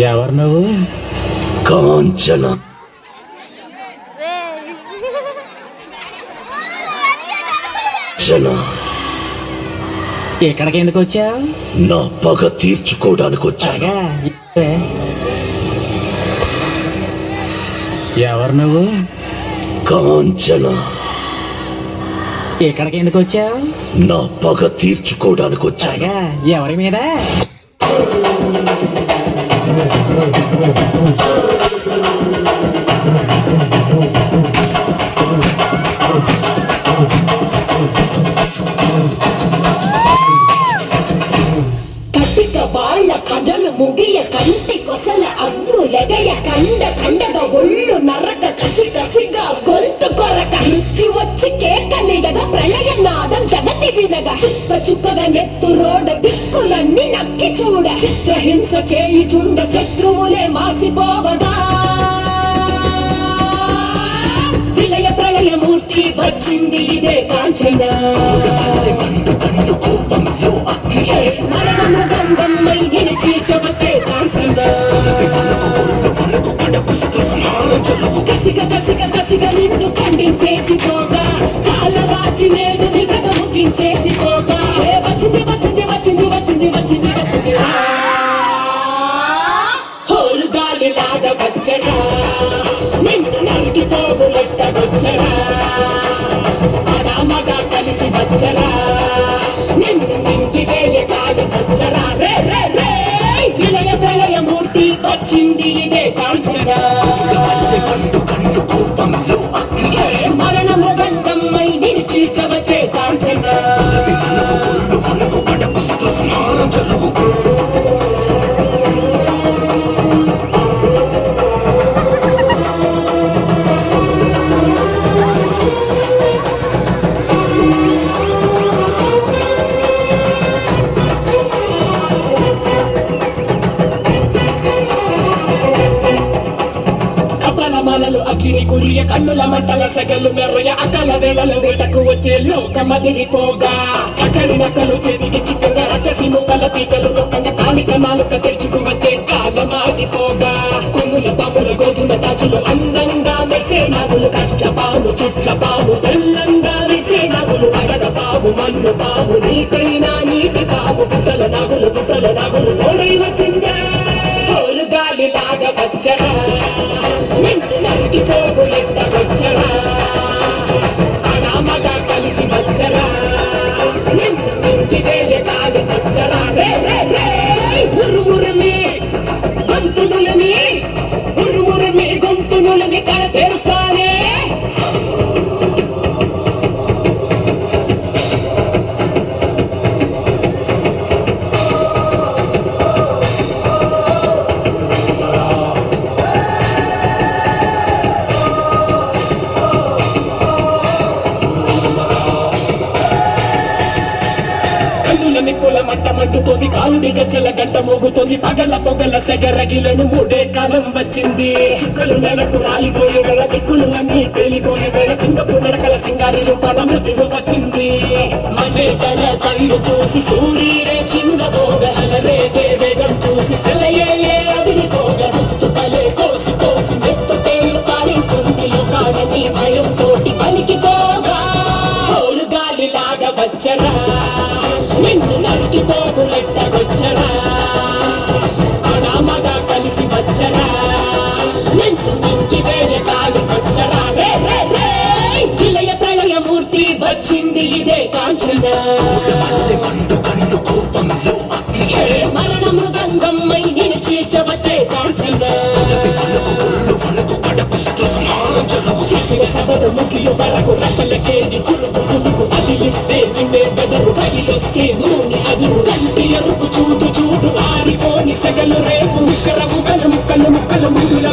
ఎవరు నువ్వు? కాంచన. ఇక్కడికి ఎందుకు వచ్చావు? నా పగ తీర్చుకోవడానికి వచ్చాను. ఎవరు నువ్వు? కాంచన. ఇక్కడికి ఎందుకు వచ్చావు? నా పగ తీర్చుకోవడానికి వచ్చాను. ఎవరి మీద? వాళ్ళ కథలు ముగియ కంటి కొసల అగ్నులెగయ కండ కండగా ఒళ్ళు నరక కసి కసిగా గొంతు కొరక మృత్యు వచ్చి కేకలిడగా ప్రళయ నాదం జగతి వినగా చుక్క చుక్కగా నెత్తు రోడ దిక్కులన్నీ నక్కి చూడ చిత్రహింస చేయి చుండ శత్రువులే మాసిపోవగా విలయ ప్రళయ మూర్తి వచ్చింది ఇదే కాంచన. మరణ మృదంగమ్మై చీల్చవచ్చే కాంచన. కసిగ కసిగ కసిగ నిన్ను ఖండించేసి పోగా కాలరాచి నేడు నిగడ ముగించేసి పోగా వచ్చింది వచ్చింది వచ్చింది వచ్చింది వచ్చింది వచ్చింది హోరు గాలి లాగా వచ్చరా నిన్ను నరికి పోగులెట్ట వచ్చరా అడామగా కలిసి వచ్చరా నిన్ను మింగి వేయ కాడి వచ్చరా రే రే రే విలయ ప్రళయ మూర్తి వచ్చింది ఇదే కాంచన. మరణ మృదంగమ్మై నిన్ను చీల్చవచ్చే కాంచన. అగ్ని కురియ కన్నుల మంటల సెగలు మెర్రయ అకల వేళల వేటకు వచ్చే లోకమదిరిపోగా కక్కడి నక్కలు చేతికి చిక్కగా రకసి ముక్కల పీకలు నొక్కంగా కాలిక నాలుక తెరుచుకు వచ్చే కాలమాడిపోగా కొమ్ముల పాముల గోధుమ దాచులు అందంగా మెసే నాగులు కట్ల పాము చుట్ల పాము తెల్లంగా మెసే నాగులు అడగ పాము మన్ను పాము నీటైన నీటి పాము పుట్టల నాగులు తోడై వచ్చిందే హోరు గాలి లాగా వచ్చరా నిన్ను నరికి పోగులెట్ట వచ్చరా అడామగా కలిసి వచ్చరా నిన్ను మింగి వేయ కాలి వచ్చరా రే రే రే ఉరుమురమి గొంతునులమి ఉరుమురమి గొంతునులమి కడ తెరుస్తానే నిప్పుల మంట మండుతోంది కాలుడి గజ్జల గంట మోగుతోంది పగల పొగల సెగరగిలను మూడే కాలం వచ్చింది చుక్కలు నెలకు రాలిపోయే వేళ దిక్కులు అన్ని పేలిపోయే వేళ సింగపు నడకల సింగారి రూపాన మృతివు వచ్చింది మనే తన కళ్ళు చూసి సూర్యుడే చిందబోగ శలరేగే వేగం చూసి సెలయే అదిరిపోగా తుప్పలే కోసి కోసి మెత్తటేళ్ళు పాలిస్తుంది లోకాలని భయం తోటి పలికిపోగా హోరు గాలి లాగా వచ్చరా నిన్ను నరికి పోగులెట్ట వచ్చరా అడామగా కలిసి వచ్చరా నిన్ను మింగి వేయ కాడి వచ్చరా రే రే రే విలయ ప్రళయ మూర్తి వచ్చింది ఇదే కాంచన. మరణ మృదంగమ్మై నిన్ను చీల్చవచ్చే కాంచన. చేసిన సభను ముగియు వరకు రసలకేది కులుకు కులుకు అదిలిస్తే నిన్నే బెదరు కదిలొస్తే భూమి అదురు కంటి ఎరుపు చూడు చూడు ఆరిపోని సెగలు రేపు ముష్కర ముక్కలు ముక్కలు ముక్కలు ముగ్గుల